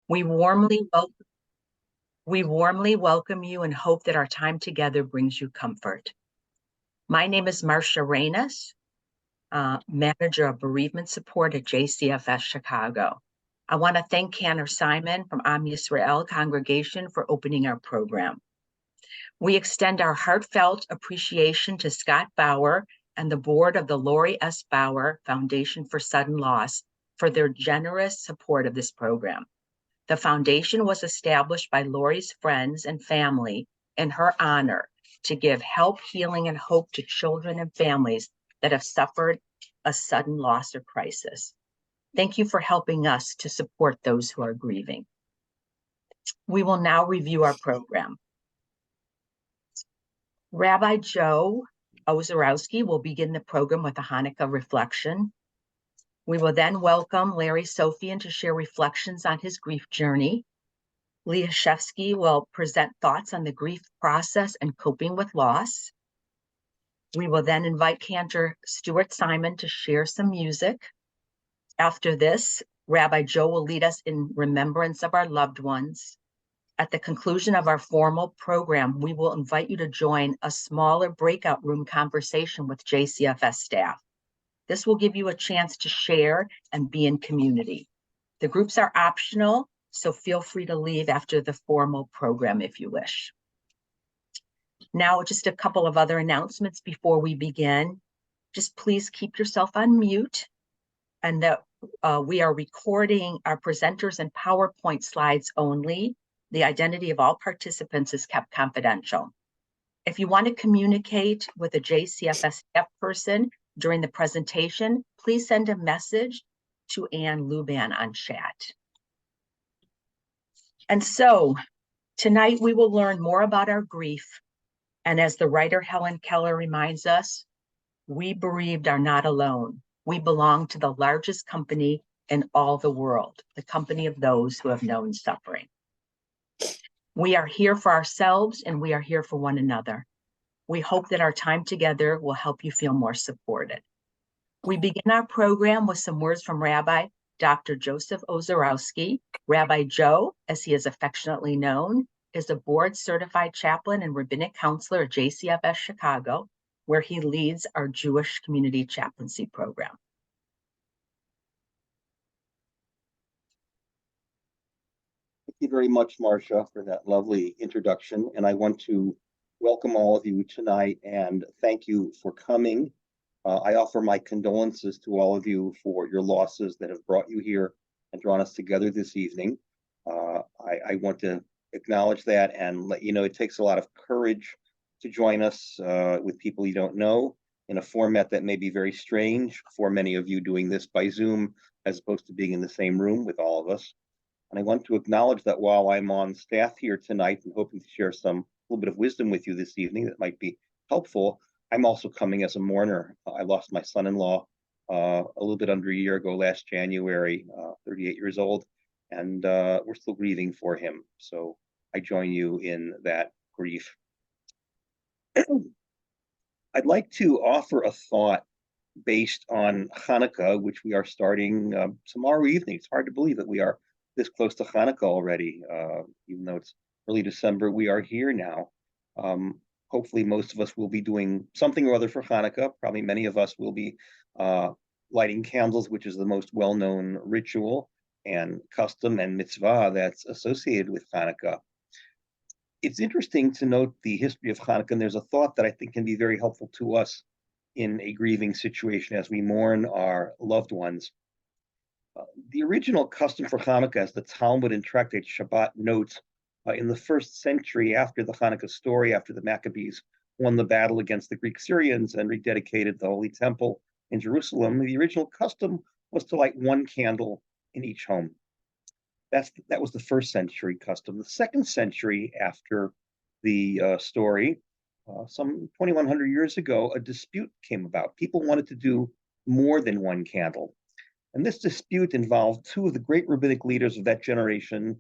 We warmly welcome you and hope that our time together brings you comfort. My name is Marcia Reynes, Manager of Bereavement Support at JCFS Chicago. I want to thank Cantor Simon from Am Yisrael Congregation for opening our program. We extend our heartfelt appreciation to Scott Bauer and the board of the Lori S. Bauer Foundation for Sudden Loss for their generous support of this program. The foundation was established by Lori's friends and family in her honor to give help, healing, and hope to children and families that have suffered a sudden loss or crisis. Thank you for helping us to support those who are grieving. We will now review our program. Rabbi Joe Ozorowski will begin the program with a Hanukkah reflection. We will then welcome Larry Sofian to share reflections on his grief journey. Leah Shefsky will present thoughts on the grief process and coping with loss. We will then invite Cantor Stuart Simon to share some music. After this, Rabbi Joe will lead us in remembrance of our loved ones. At the conclusion of our formal program, we will invite you to join a smaller breakout room conversation with JCFS staff. This will give you a chance to share and be in community. The groups are optional, so feel free to leave after the formal program if you wish. Now, just a couple of other announcements before we begin. Just please keep yourself on mute, and that we are recording our presenters and PowerPoint slides only. The identity of all participants is kept confidential. If you want to communicate with a JCFS staff person during the presentation, please send a message to Ann Luban on chat. And so tonight we will learn more about our grief. And as the writer Helen Keller reminds us, we bereaved are not alone. We belong to the largest company in all the world, the company of those who have known suffering. We are here for ourselves and we are here for one another. We hope that our time together will help you feel more supported. We begin our program with some words from Rabbi Dr. Joseph Ozorowski. Rabbi Joe, as he is affectionately known, is a board-certified chaplain and rabbinic counselor at JCFS Chicago, where he leads our Jewish community chaplaincy program. Thank you very much, Marcia, for that lovely introduction. And I want to welcome all of you tonight and thank you for coming. I offer my condolences to all of you for your losses that have brought you here and drawn us together this evening. I want to acknowledge that and let you know it takes a lot of courage to join us with people you don't know in a format that may be very strange for many of you doing this by Zoom as opposed to being in the same room with all of us. And I want to acknowledge that while I'm on staff here tonight and hoping to share some little bit of wisdom with you this evening that might be helpful, I'm also coming as a mourner. I lost my son-in-law a little bit under a year ago last January, 38 years old, and we're still grieving for him. So I join you in that grief. I'd like to offer a thought based on Hanukkah, which we are starting tomorrow evening. It's hard to believe that we are this close to Hanukkah already, even though it's early December, we are here now. Hopefully most of us will be doing something or other for Hanukkah. Probably many of us will be lighting candles, which is the most well-known ritual and custom and mitzvah that's associated with Hanukkah. It's interesting to note the history of Hanukkah, and there's a thought that I think can be very helpful to us in a grieving situation as we mourn our loved ones. The original custom for Hanukkah, as the Talmud and Tractate Shabbat notes, in the 1st century after the Hanukkah story, after the Maccabees won the battle against the Greek Syrians and rededicated the Holy Temple in Jerusalem, the original custom was to light one candle in each home. That was the 1st century custom. The 2nd century after the story, some 2,100 years ago, a dispute came about. People wanted to do more than one candle. And this dispute involved two of the great rabbinic leaders of that generation,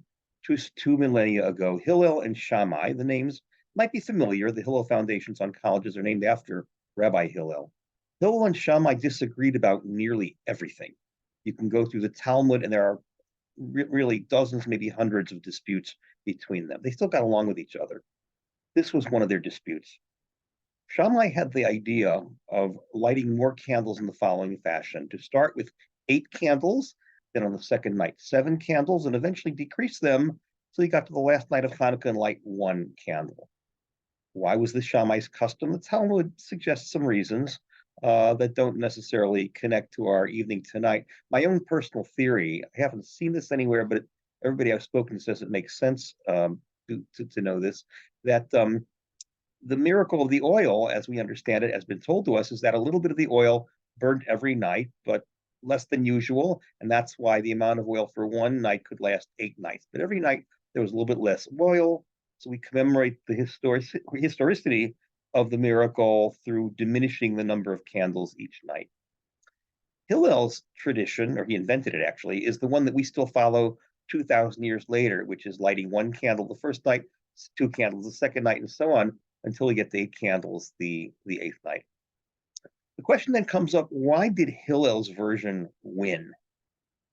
two millennia ago, Hillel and Shammai. The names might be familiar. The Hillel Foundations on colleges are named after Rabbi Hillel. Hillel and Shammai disagreed about nearly everything. You can go through the Talmud, and there are really dozens, maybe hundreds of disputes between them. They still got along with each other. This was one of their disputes. Shammai had the idea of lighting more candles in the following fashion: to start with 8 candles, then on the second night, 7 candles, and eventually decrease them so he got to the last night of Hanukkah and light 1 candle. Why was this Shammai's custom? The Talmud suggests some reasons that don't necessarily connect to our evening tonight. My own personal theory, I haven't seen this anywhere, but everybody I've spoken to says it makes sense to know this, that the miracle of the oil, as we understand it, has been told to us, is that a little bit of the oil burned every night, but less than usual. And that's why the amount of oil for one night could last 8 nights. But every night there was a little bit less oil. So we commemorate the historicity of the miracle through diminishing the number of candles each night. Hillel's tradition, or he invented it actually, is the one that we still follow 2,000 years later, which is lighting 1 candle the first night, 2 candles the second night, and so on, until we get to 8 candles the 8th night. The question then comes up, why did Hillel's version win?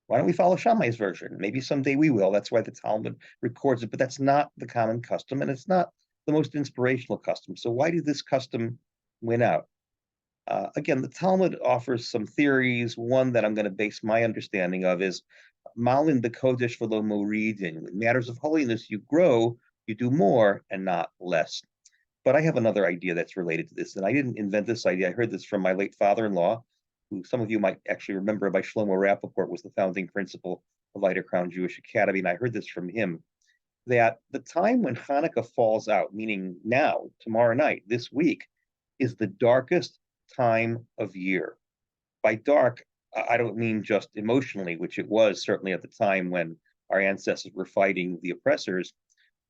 Why don't we follow Shammai's version? Maybe someday we will. That's why the Talmud records it, but that's not the common custom, and it's not the most inspirational custom. So why did this custom win out? Again, the Talmud offers some theories. One that I'm going to base my understanding of is Malin b'kodesh v'lo moridin. In matters of holiness, you grow, you do more and not less. But I have another idea that's related to this, and I didn't invent this idea. I heard this from my late father-in-law, who some of you might actually remember by Shlomo Rappaport, was the founding principal of Lighter Crown Jewish Academy, and I heard this from him, that the time when Hanukkah falls out, meaning now, tomorrow night, this week, is the darkest time of year. By dark, I don't mean just emotionally, which it was certainly at the time when our ancestors were fighting the oppressors,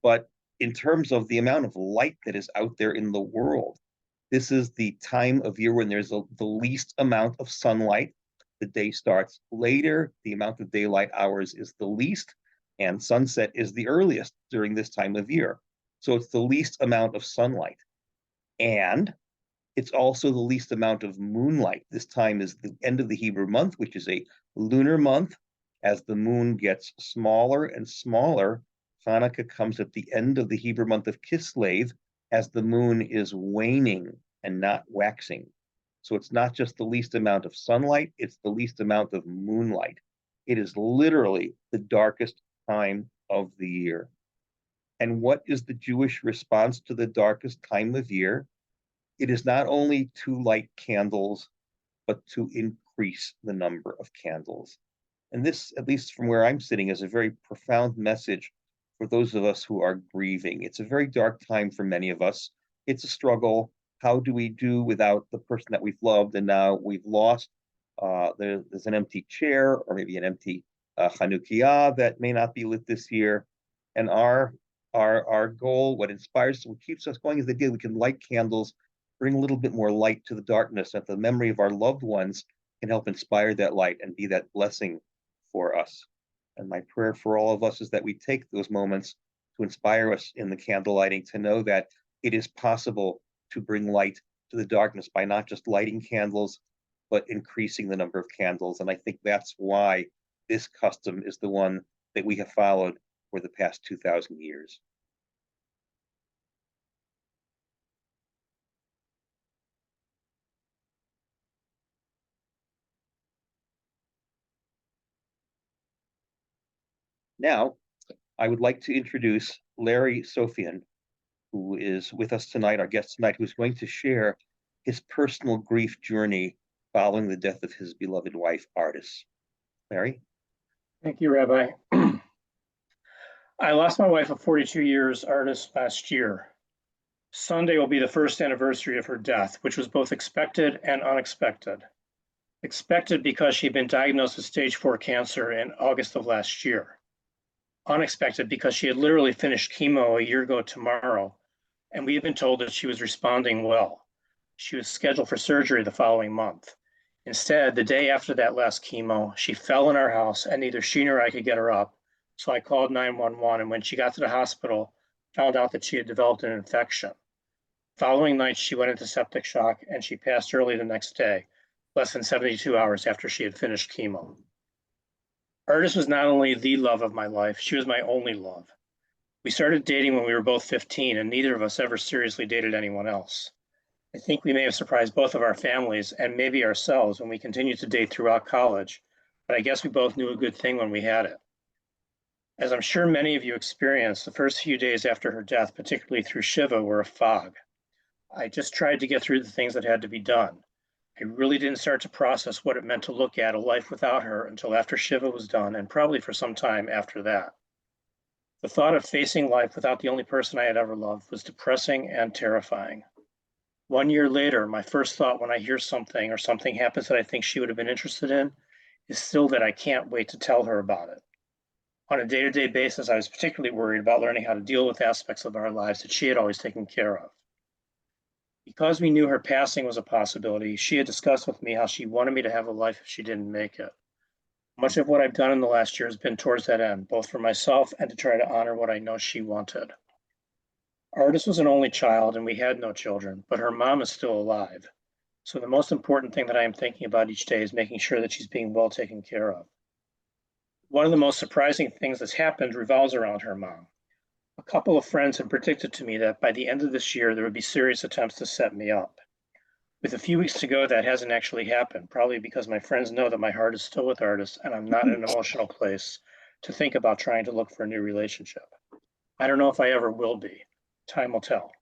but in terms of the amount of light that is out there in the world. This is the time of year when there's the least amount of sunlight. The day starts later, the amount of daylight hours is the least, and sunset is the earliest during this time of year. So it's the least amount of sunlight. And it's also the least amount of moonlight. This time is the end of the Hebrew month, which is a lunar month. As the moon gets smaller and smaller, Hanukkah comes at the end of the Hebrew month of Kislev, as the moon is waning and not waxing. So it's not just the least amount of sunlight, it's the least amount of moonlight. It is literally the darkest time of the year. And what is the Jewish response to the darkest time of year? It is not only to light candles, but to increase the number of candles. And this, at least from where I'm sitting, is a very profound message for those of us who are grieving. It's a very dark time for many of us. It's a struggle. How do we do without the person that we've loved and now we've lost? There's an empty chair or maybe an empty Chanukiah that may not be lit this year. And our goal, what inspires us, what keeps us going, is the idea we can light candles, bring a little bit more light to the darkness, that the memory of our loved ones can help inspire that light and be that blessing for us. And my prayer for all of us is that we take those moments to inspire us in the candle lighting, to know that it is possible to bring light to the darkness by not just lighting candles, but increasing the number of candles. And I think that's why this custom is the one that we have followed for the past 2,000 years. Now, I would like to introduce Larry Sofian, who is with us tonight, our guest tonight, who's going to share his personal grief journey following the death of his beloved wife, Artis. Larry? Thank you, Rabbi. I lost my wife of 42 years, Artis, last year. Sunday will be the first anniversary of her death, which was both expected and unexpected. Expected because she'd been diagnosed with stage 4 cancer in August of last year. Unexpected because she had literally finished chemo a year ago tomorrow, and we had been told that she was responding well. She was scheduled for surgery the following month. Instead, the day after that last chemo, she fell in our house and neither she nor I could get her up. So I called 911, and when she got to the hospital, found out that she had developed an infection. Following night, she went into septic shock and she passed early the next day, less than 72 hours after she had finished chemo. Artist was not only the love of my life, she was my only love. We started dating when we were both 15, and neither of us ever seriously dated anyone else. I think we may have surprised both of our families and maybe ourselves when we continued to date throughout college, but I guess we both knew a good thing when we had it. As I'm sure many of you experienced, the first few days after her death, particularly through Shiva, were a fog. I just tried to get through the things that had to be done. I really didn't start to process what it meant to look at a life without her until after Shiva was done, and probably for some time after that. The thought of facing life without the only person I had ever loved was depressing and terrifying. 1 year later, my first thought when I hear something or something happens that I think she would have been interested in is still that I can't wait to tell her about it. On a day-to-day basis, I was particularly worried about learning how to deal with aspects of our lives that she had always taken care of. Because we knew her passing was a possibility, she had discussed with me how she wanted me to have a life if she didn't make it. Much of what I've done in the last year has been towards that end, both for myself and to try to honor what I know she wanted. Artist was an only child and we had no children, but her mom is still alive. So the most important thing that I am thinking about each day is making sure that she's being well taken care of. One of the most surprising things that's happened revolves around her mom. A couple of friends had predicted to me that by the end of this year, there would be serious attempts to set me up. With a few weeks to go, that hasn't actually happened, probably because my friends know that my heart is still with Artist and I'm not in an emotional place to think about trying to look for a new relationship. I don't know if I ever will be. Time will tell.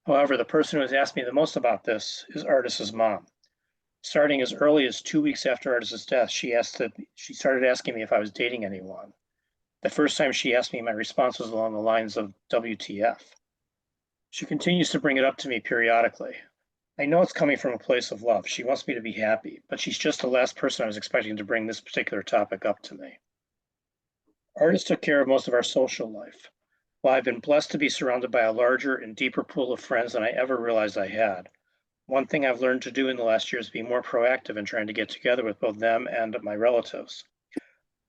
However, the person who has asked me the most about this is Artist's mom. Starting as early as 2 weeks after Artist's death, she started asking me if I was dating anyone. The first time she asked me, my response was along the lines of WTF. She continues to bring it up to me periodically. I know it's coming from a place of love. She wants me to be happy, but she's just the last person I was expecting to bring this particular topic up to me. Artist took care of most of our social life. While I've been blessed to be surrounded by a larger and deeper pool of friends than I ever realized I had, one thing I've learned to do in the last year is be more proactive in trying to get together with both them and my relatives.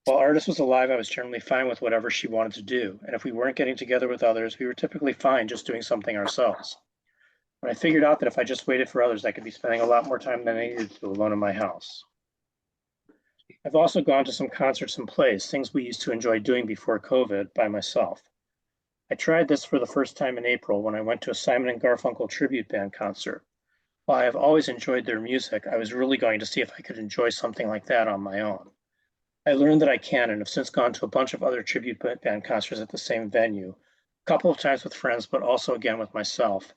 While Artist was alive, I was generally fine with whatever she wanted to do, and if we weren't getting together with others, we were typically fine just doing something ourselves. But I figured out that if I just waited for others, I could be spending a lot more time than I needed to alone in my house. I've also gone to some concerts and plays, things we used to enjoy doing before COVID, by myself. I tried this for the first time in April when I went to a Simon and Garfunkel tribute band concert. While I have always enjoyed their music, I was really going to see if I could enjoy something like that on my own. I learned that I can and have since gone to a bunch of other tribute band concerts at the same venue, a couple of times with friends, but also again with myself,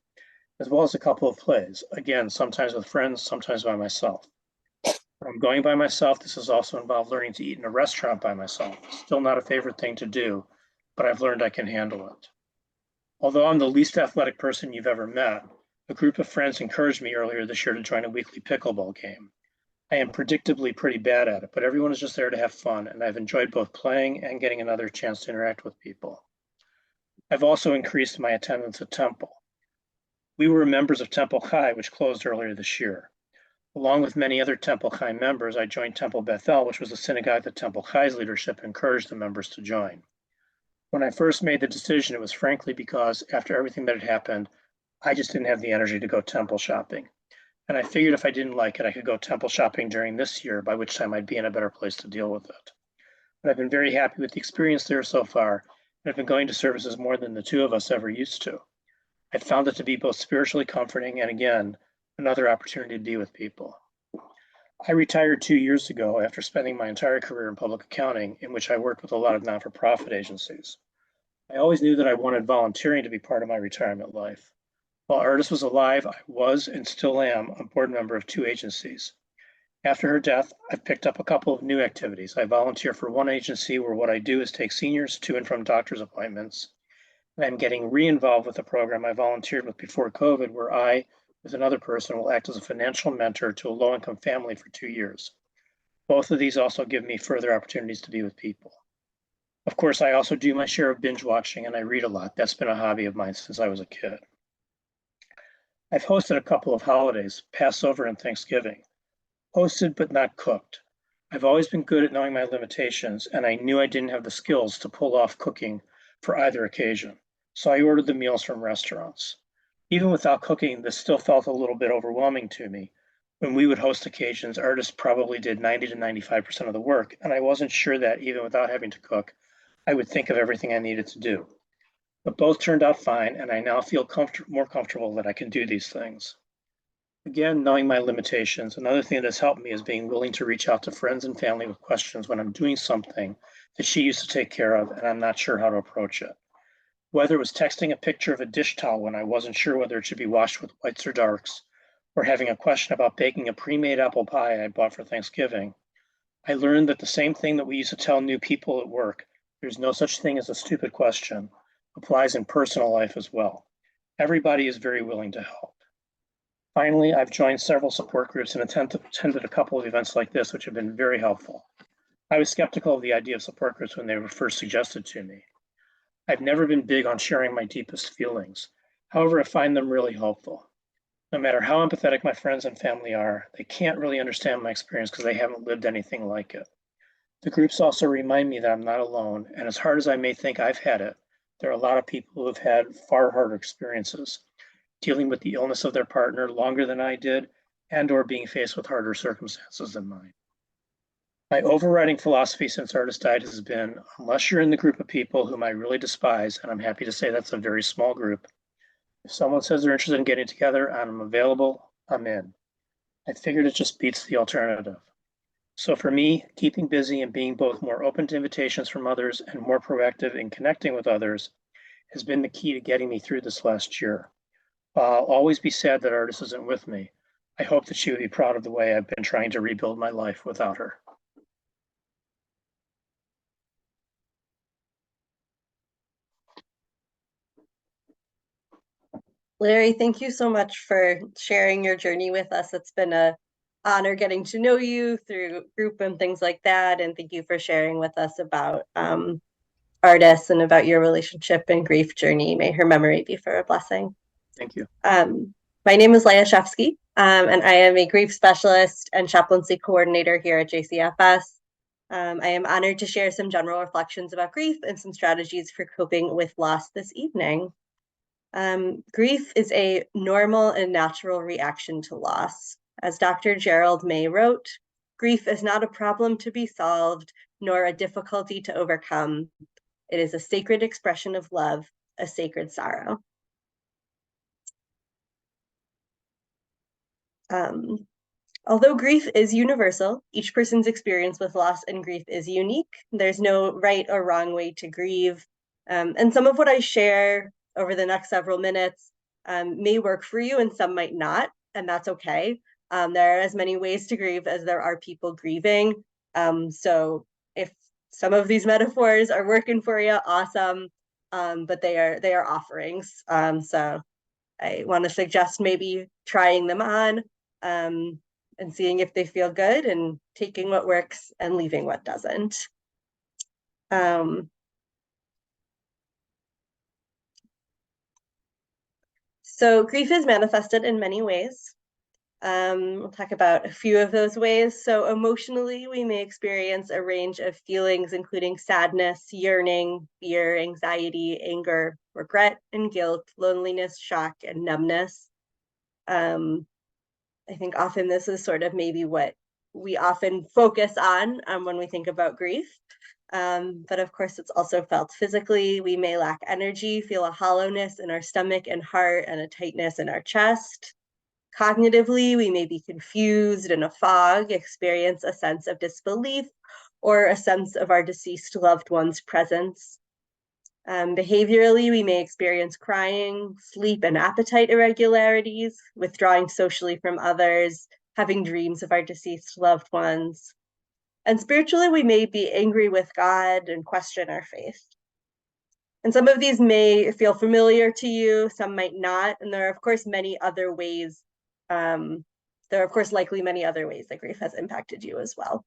as well as a couple of plays, again, sometimes with friends, sometimes by myself. When I'm going by myself, this has also involved learning to eat in a restaurant by myself. Still not a favorite thing to do, but I've learned I can handle it. Although I'm the least athletic person you've ever met, a group of friends encouraged me earlier this year to join a weekly pickleball game. I am predictably pretty bad at it, but everyone is just there to have fun, and I've enjoyed both playing and getting another chance to interact with people. I've also increased my attendance at Temple. We were members of Temple Chai, which closed earlier this year. Along with many other Temple Chai members, I joined Temple Bethel, which was a synagogue that Temple Chai's leadership encouraged the members to join. When I first made the decision, it was frankly because after everything that had happened, I just didn't have the energy to go temple shopping. And I figured if I didn't like it, I could go temple shopping during this year, by which time I'd be in a better place to deal with it. But I've been very happy with the experience there so far, and I've been going to services more than the two of us ever used to. I found it to be both spiritually comforting and, again, another opportunity to be with people. I retired 2 years ago after spending my entire career in public accounting, in which I worked with a lot of not-for-profit agencies. I always knew that I wanted volunteering to be part of my retirement life. While Artist was alive, I was and still am a board member of 2 agencies. After her death, I've picked up a couple of new activities. I volunteer for one agency where what I do is take seniors to and from doctor's appointments. And I'm getting re-involved with a program I volunteered with before COVID, where I, with another person, will act as a financial mentor to a low-income family for 2 years. Both of these also give me further opportunities to be with people. Of course, I also do my share of binge watching and I read a lot. That's been a hobby of mine since I was a kid. I've hosted a couple of holidays, Passover and Thanksgiving. Hosted but not cooked. I've always been good at knowing my limitations, and I knew I didn't have the skills to pull off cooking for either occasion, so I ordered the meals from restaurants. Even without cooking, this still felt a little bit overwhelming to me, When we would host occasions, artists probably did 90 to 95% of the work, and I wasn't sure that even without having to cook, I would think of everything I needed to do. But both turned out fine, and I now feel more comfortable that I can do these things. Again, knowing my limitations, another thing that has helped me is being willing to reach out to friends and family with questions when I'm doing something that she used to take care of and I'm not sure how to approach it. Whether it was texting a picture of a dish towel when I wasn't sure whether it should be washed with whites or darks, or having a question about baking a pre-made apple pie I bought for Thanksgiving, I learned that the same thing that we used to tell new people at work, there's no such thing as a stupid question, applies in personal life as well. Everybody is very willing to help. Finally, I've joined several support groups and attended a couple of events like this, which have been very helpful. I was skeptical of the idea of support groups when they were first suggested to me. I've never been big on sharing my deepest feelings. However, I find them really helpful. No matter how empathetic my friends and family are, they can't really understand my experience because they haven't lived anything like it. The groups also remind me that I'm not alone, and as hard as I may think I've had it, there are a lot of people who have had far harder experiences, dealing with the illness of their partner longer than I did, and or being faced with harder circumstances than mine. My overriding philosophy since Artist died has been, unless you're in the group of people whom I really despise, and I'm happy to say that's a very small group, if someone says they're interested in getting together and I'm available, I'm in. I figured it just beats the alternative. So for me, keeping busy and being both more open to invitations from others and more proactive in connecting with others has been the key to getting me through this last year. While I'll always be sad that Artist isn't with me, I hope that she would be proud of the way I've been trying to rebuild my life without her. Larry, thank you so much for sharing your journey with us. It's been an honor getting to know you through group and things like that. And thank you for sharing with us about artists and about your relationship and grief journey. May her memory be for a blessing. Thank you. My name is Leah Shefsky, and I am a grief specialist and chaplaincy coordinator here at JCFS. I am honored to share some general reflections about grief and some strategies for coping with loss this evening. Grief is a normal and natural reaction to loss. As Dr. Gerald May wrote, grief is not a problem to be solved, nor a difficulty to overcome. It is a sacred expression of love, a sacred sorrow. Although grief is universal, each person's experience with loss and grief is unique. There's no right or wrong way to grieve. And some of what I share over the next several minutes may work for you and some might not, and that's okay. There are as many ways to grieve as there are people grieving. So if some of these metaphors are working for you, awesome. But they are offerings. So I want to suggest maybe trying them on and seeing if they feel good and taking what works and leaving what doesn't. So grief is manifested in many ways. We'll talk about a few of those ways. So emotionally, we may experience a range of feelings, including sadness, yearning, fear, anxiety, anger, regret, and guilt, loneliness, shock, and numbness. I think often this is sort of maybe what we often focus on when we think about grief. But of course, it's also felt physically. We may lack energy, feel a hollowness in our stomach and heart, and a tightness in our chest. Cognitively, we may be confused in a fog, experience a sense of disbelief, or a sense of our deceased loved one's presence. Behaviorally, we may experience crying, sleep and appetite irregularities, withdrawing socially from others, having dreams of our deceased loved ones. And spiritually, we may be angry with God and question our faith. And some of these may feel familiar to you, some might not. And there are, of course, many other ways. There are, of course, likely many other ways that grief has impacted you as well.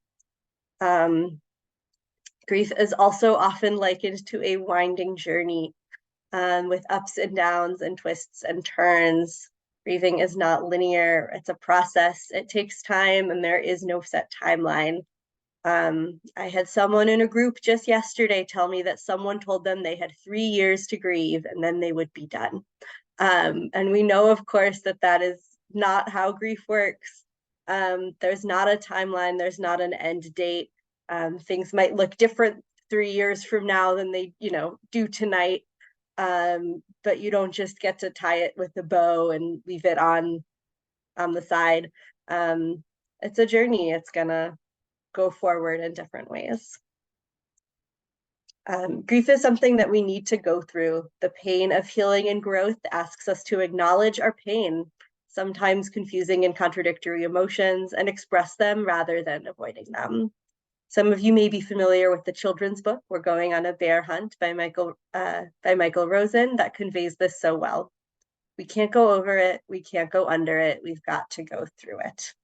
Grief is also often likened to a winding journey with ups and downs and twists and turns. Grieving is not linear. It's a process. It takes time and there is no set timeline. I had someone in a group just yesterday tell me that someone told them they had 3 years to grieve and then they would be done. And we know, of course, that that is not how grief works. There's not a timeline, there's not an end date. Things might look different 3 years from now than they, do tonight. But you don't just get to tie it with a bow and leave it on the side. It's a journey. It's gonna go forward in different ways. Grief is something that we need to go through. The pain of healing and growth asks us to acknowledge our pain, sometimes confusing and contradictory emotions, and express them rather than avoiding them. Some of you may be familiar with the children's book, We're Going on a Bear Hunt by Michael Rosen, that conveys this so well. We can't go over it, we can't go under it, we've got to go through it.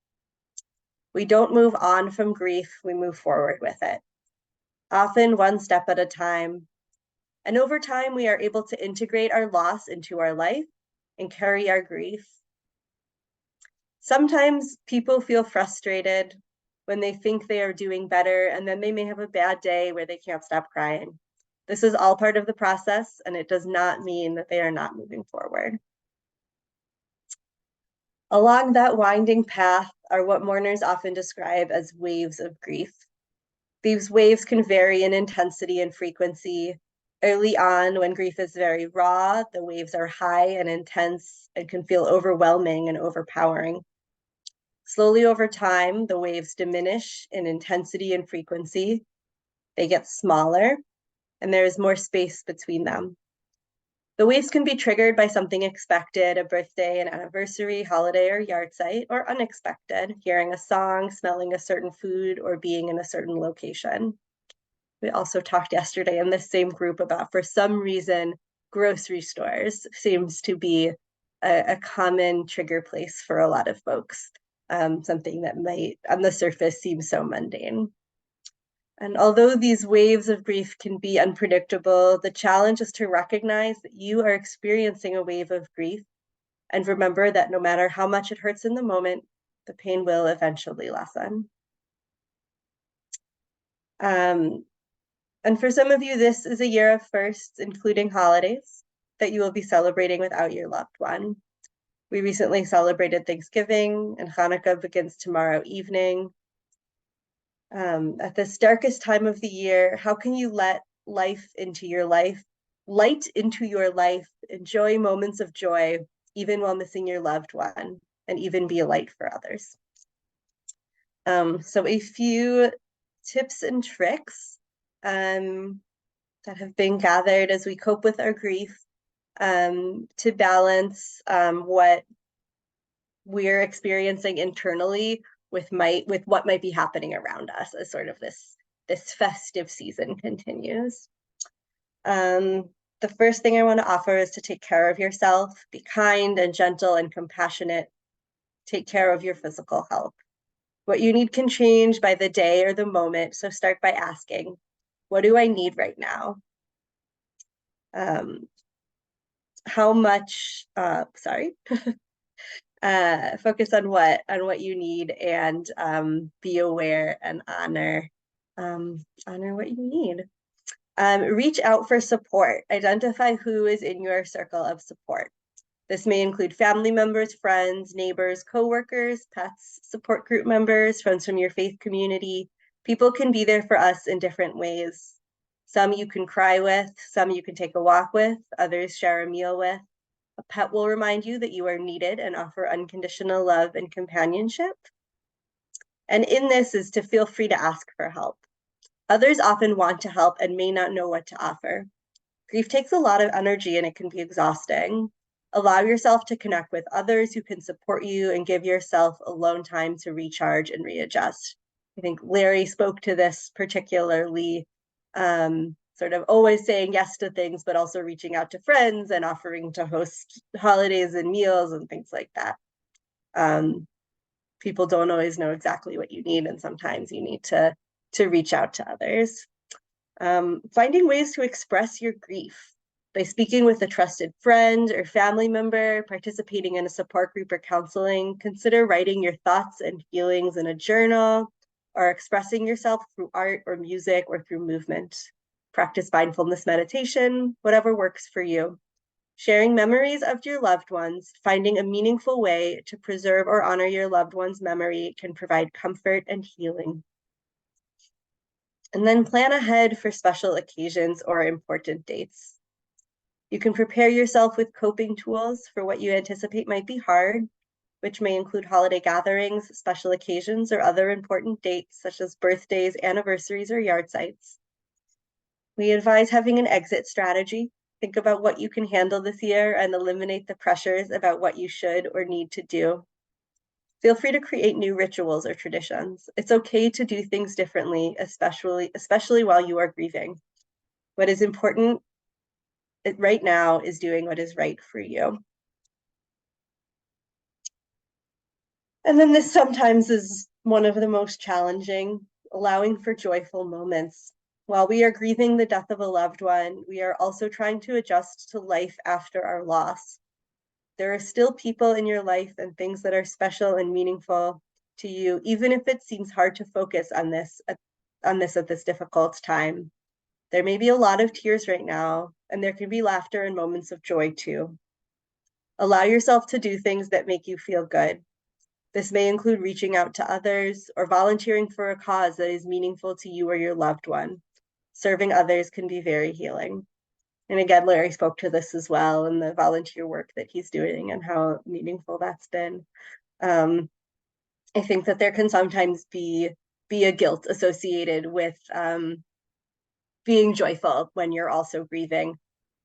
We don't move on from grief, we move forward with it. Often one step at a time. And over time, we are able to integrate our loss into our life and carry our grief. Sometimes people feel frustrated when they think they are doing better, and then they may have a bad day where they can't stop crying. This is all part of the process, and it does not mean that they are not moving forward. Along that winding path are what mourners often describe as waves of grief. These waves can vary in intensity and frequency. Early on, when grief is very raw, the waves are high and intense and can feel overwhelming and overpowering. Slowly over time, the waves diminish in intensity and frequency. They get smaller, and there is more space between them. The waves can be triggered by something expected, a birthday, an anniversary, holiday, or yard site, or unexpected, hearing a song, smelling a certain food, or being in a certain location. We also talked yesterday in this same group about, for some reason, grocery stores seems to be a common trigger place for a lot of folks. Something that might, on the surface, seem so mundane. And although these waves of grief can be unpredictable, the challenge is to recognize that you are experiencing a wave of grief, and remember that no matter how much it hurts in the moment, the pain will eventually lessen. And for some of you, this is a year of firsts, including holidays that you will be celebrating without your loved one. We recently celebrated Thanksgiving, and Hanukkah begins tomorrow evening. At this darkest time of the year, how can you let life into your life, light into your life, enjoy moments of joy, even while missing your loved one, and even be a light for others? So a few tips and tricks that have been gathered as we cope with our grief to balance what we're experiencing internally with what might be happening around us as sort of this festive season continues. The first thing I want to offer is to take care of yourself, be kind and gentle and compassionate, take care of your physical health. What you need can change by the day or the moment, so start by asking, what do I need right now? How much, focus on what you need, and be aware and honor what you need. Reach out for support. Identify who is in your circle of support. This may include family members, friends, neighbors, coworkers, pets, support group members, friends from your faith community. People can be there for us in different ways. Some you can cry with, some you can take a walk with, others share a meal with. A pet will remind you that you are needed and offer unconditional love and companionship. And in this is to feel free to ask for help. Others often want to help and may not know what to offer. Grief takes a lot of energy and it can be exhausting. Allow yourself to connect with others who can support you and give yourself alone time to recharge and readjust. I think Larry spoke to this particularly, sort of always saying yes to things, but also reaching out to friends and offering to host holidays and meals and things like that. People don't always know exactly what you need, and sometimes you need to reach out to others. Finding ways to express your grief by speaking with a trusted friend or family member, participating in a support group or counseling. Consider writing your thoughts and feelings in a journal, or expressing yourself through art or music or through movement. Practice mindfulness meditation, whatever works for you. Sharing memories of your loved ones, finding a meaningful way to preserve or honor your loved one's memory can provide comfort and healing. And then plan ahead for special occasions or important dates. You can prepare yourself with coping tools for what you anticipate might be hard, which may include holiday gatherings, special occasions, or other important dates such as birthdays, anniversaries, or yard sites. We advise having an exit strategy. Think about what you can handle this year and eliminate the pressures about what you should or need to do. Feel free to create new rituals or traditions. It's okay to do things differently, especially while you are grieving. What is important right now is doing what is right for you. And then this sometimes is one of the most challenging, allowing for joyful moments. While we are grieving the death of a loved one, we are also trying to adjust to life after our loss. There are still people in your life and things that are special and meaningful to you, even if it seems hard to focus on this at this difficult time. There may be a lot of tears right now, and there can be laughter and moments of joy too. Allow yourself to do things that make you feel good. This may include reaching out to others or volunteering for a cause that is meaningful to you or your loved one. Serving others can be very healing. And again, Larry spoke to this as well, and the volunteer work that he's doing and how meaningful that's been. I think that there can sometimes be a guilt associated with being joyful when you're also grieving.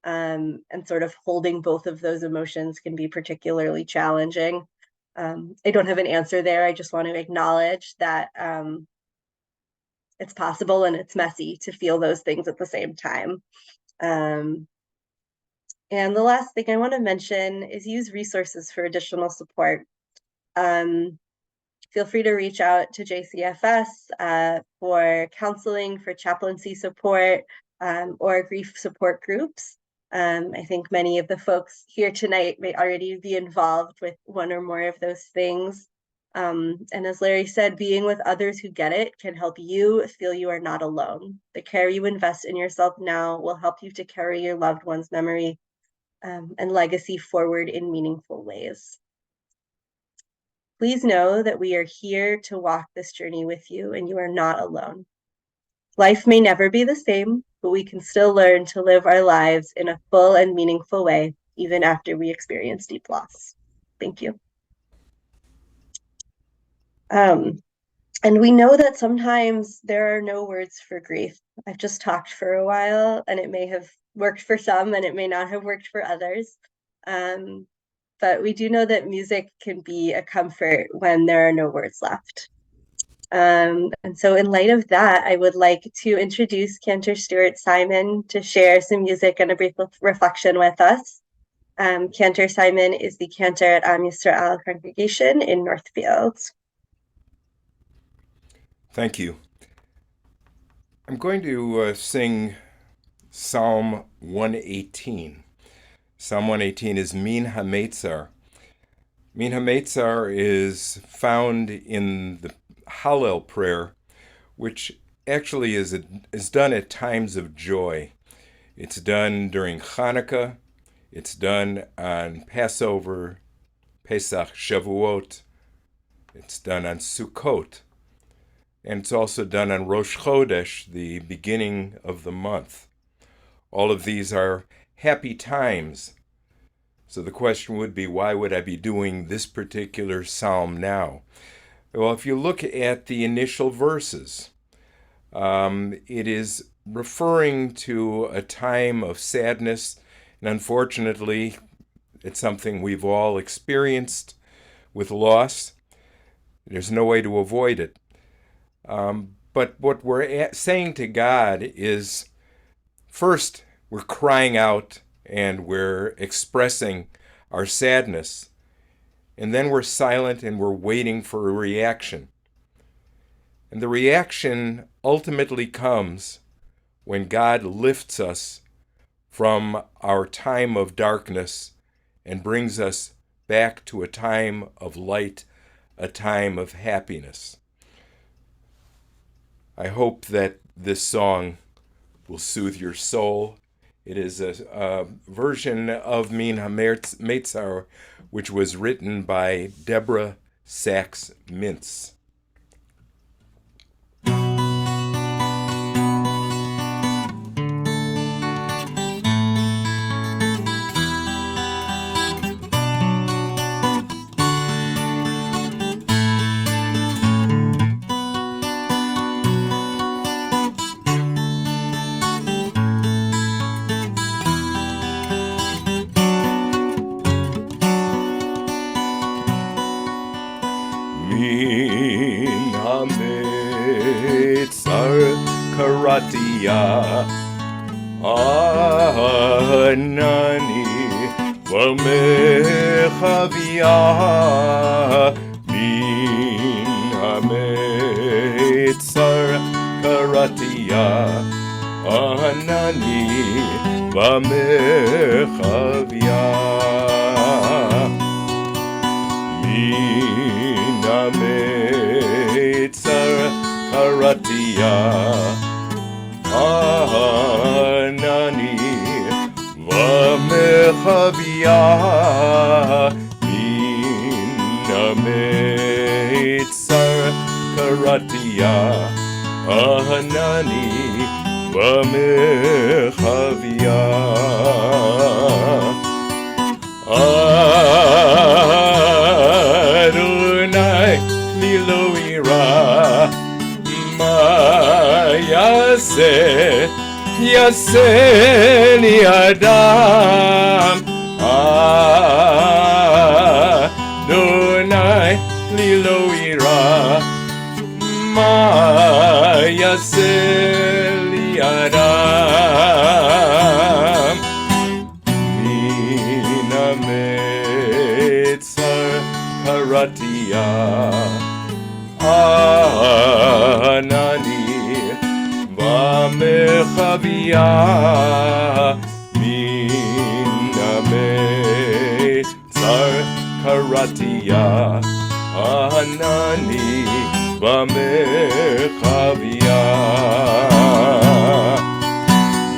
And sort of holding both of those emotions can be particularly challenging. I don't have an answer there. I just want to acknowledge that it's possible and it's messy to feel those things at the same time. And the last thing I want to mention is use resources for additional support. Feel free to reach out to JCFS for counseling, for chaplaincy support, or grief support groups. I think many of the folks here tonight may already be involved with one or more of those things. And as Larry said, being with others who get it can help you feel you are not alone. The care you invest in yourself now will help you to carry your loved one's memory and legacy forward in meaningful ways. Please know that we are here to walk this journey with you, and you are not alone. Life may never be the same, but we can still learn to live our lives in a full and meaningful way, even after we experience deep loss. Thank you. And we know that sometimes there are no words for grief. I've just talked for a while, and it may have worked for some, and it may not have worked for others. But we do know that music can be a comfort when there are no words left. And so in light of that, I would like to introduce Cantor Stuart Simon to share some music and a brief reflection with us. Cantor Simon is the cantor at Am Yisrael congregation in Northfield. Thank you. I'm going to sing Psalm 118. Psalm 118 is Min HaMeitzar. Min HaMeitzar is found in the Hallel prayer, which actually is done at times of joy. It's done during Hanukkah. It's done on Passover, Pesach, Shavuot. It's done on Sukkot. And it's also done on Rosh Chodesh, the beginning of the month. All of these are happy times. So the question would be, why would I be doing this particular psalm now? Well, if you look at the initial verses, it is referring to a time of sadness, and unfortunately, it's something we've all experienced with loss. There's no way to avoid it. But what we're saying to God is, first, we're crying out and we're expressing our sadness, and then we're silent and we're waiting for a reaction. And the reaction ultimately comes when God lifts us from our time of darkness and brings us back to a time of light, a time of happiness. I hope that this song will soothe your soul It is a version of Min HaMeitzar, which was written by Deborah Sachs Mintz. Min HaMeitzar karatia Anani v'mechavia Min HaMeitzar karatia Anani v'mechavia Min HaMeitzar karatia Anani v'mechavia Min HaMeitzar karatia Anani v'mechavia Adonai li lo ira ma yaseh li adam Adonai li lo ira ma yaseh li adam Min HaMeitzar karatia Anani v'mechavia Min HaMeitzar karatia Anani v'mechavia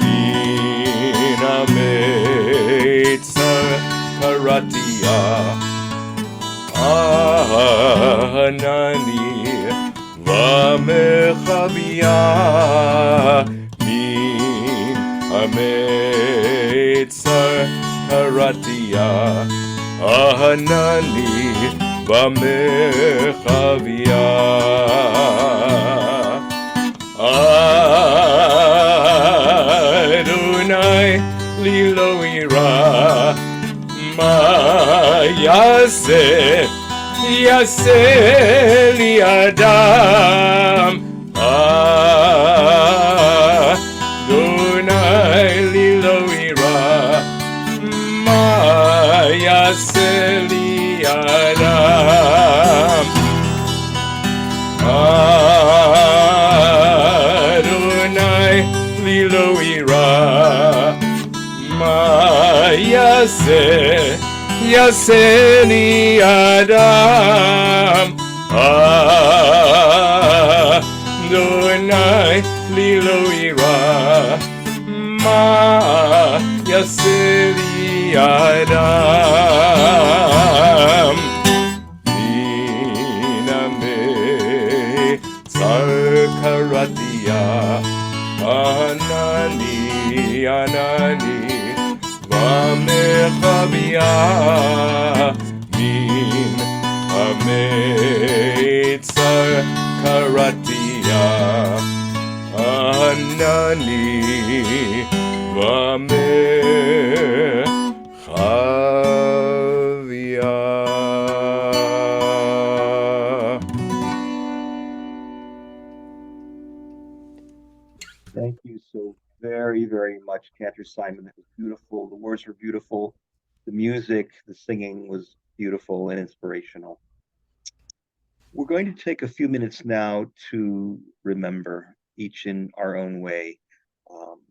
Min HaMeitzar karatia Anani v'mechavia Min HaMeitzar karatia Anani v'mechavia Adonai li lo ira ma yaseh li adam Adonai li lo ira ma yaseh li adam Adonai li lo ira ma yaseh li adam Adonai li lo ira ma yaseh li adam Min HaMeitzar karatia Anani v'mechavia Min HaMeitzar karatia Anani v'mechavia. Thank you so very, very much, Cantor Simon. That was beautiful. The words were beautiful. The music, the singing was beautiful and inspirational. We're going to take a few minutes now to remember, each in our own way.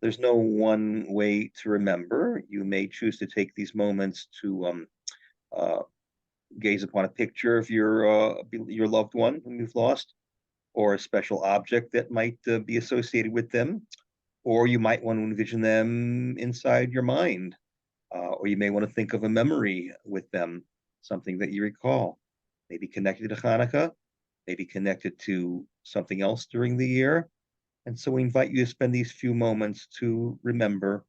There's no one way to remember. You may choose to take these moments to gaze upon a picture of your loved one whom you've lost, or a special object that might be associated with them, or you might want to envision them inside your mind, or you may want to think of a memory with them, something that you recall, maybe connected to Hanukkah, maybe connected to something else during the year. And so we invite you to spend these few moments to remember,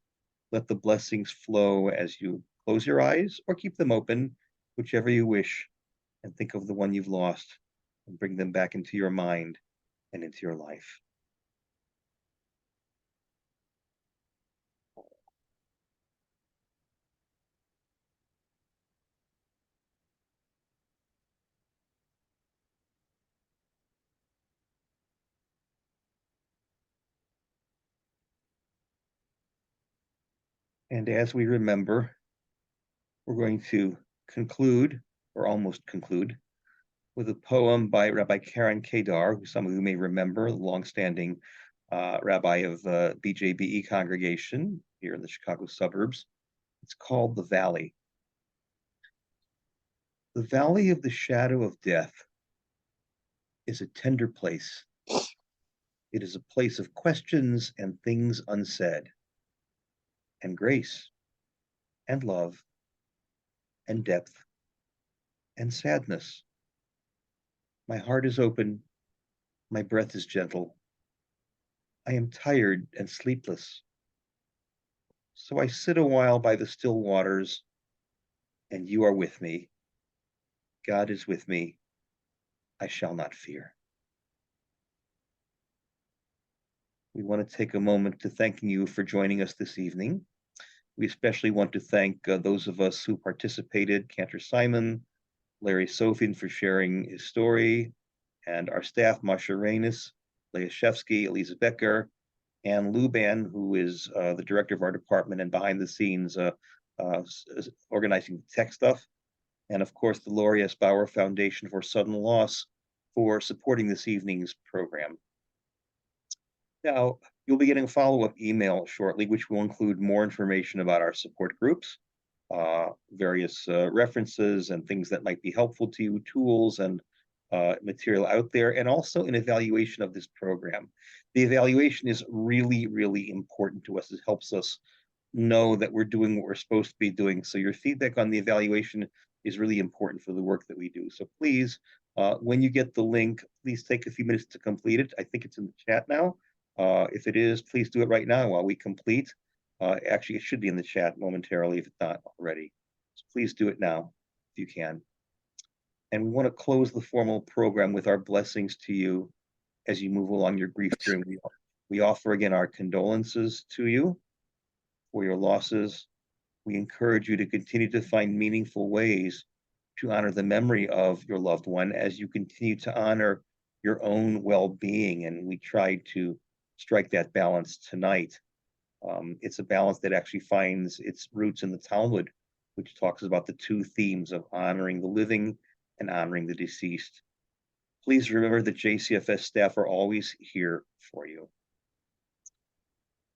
let the blessings flow as you close your eyes or keep them open, whichever you wish, and think of the one you've lost and bring them back into your mind and into your life. And as we remember, we're going to conclude, or almost conclude, with a poem by Rabbi Karen Kedar, who some of you may remember, the longstanding rabbi of BJBE congregation here in the Chicago suburbs. It's called The Valley. The valley of the shadow of death is a tender place. It is a place of questions and things unsaid, and grace, and love, and depth, and sadness. My heart is open, my breath is gentle. I am tired and sleepless. So I sit a while by the still waters, and you are with me. God is with me. I shall not fear. We want to take a moment to thanking you for joining us this evening. We especially want to thank those of us who participated, Cantor Simon, Larry Sofin for sharing his story, and our staff, Masha Reynes, Leah Shevsky, Elisa Becker, and Luban, who is the director of our department and behind the scenes organizing the tech stuff. And of course, the Laurie S. Bauer Foundation for Sudden Loss for supporting this evening's program. Now, you'll be getting a follow-up email shortly, which will include more information about our support groups, various references and things that might be helpful to you, tools and material out there, and also an evaluation of this program. The evaluation is really, really important to us. It helps us know that we're doing what we're supposed to be doing. So your feedback on the evaluation is really important for the work that we do. So please, when you get the link, please take a few minutes to complete it. I think it's in the chat now. If it is, please do it right now while we complete. Actually, it should be in the chat momentarily if it's not already. So please do it now if you can. And we want to close the formal program with our blessings to you as you move along your grief journey. We offer again our condolences to you for your losses. We encourage you to continue to find meaningful ways to honor the memory of your loved one as you continue to honor your own well-being. And we try to strike that balance tonight. It's a balance that actually finds its roots in the Talmud, which talks about the two themes of honoring the living and honoring the deceased. Please remember that JCFS staff are always here for you.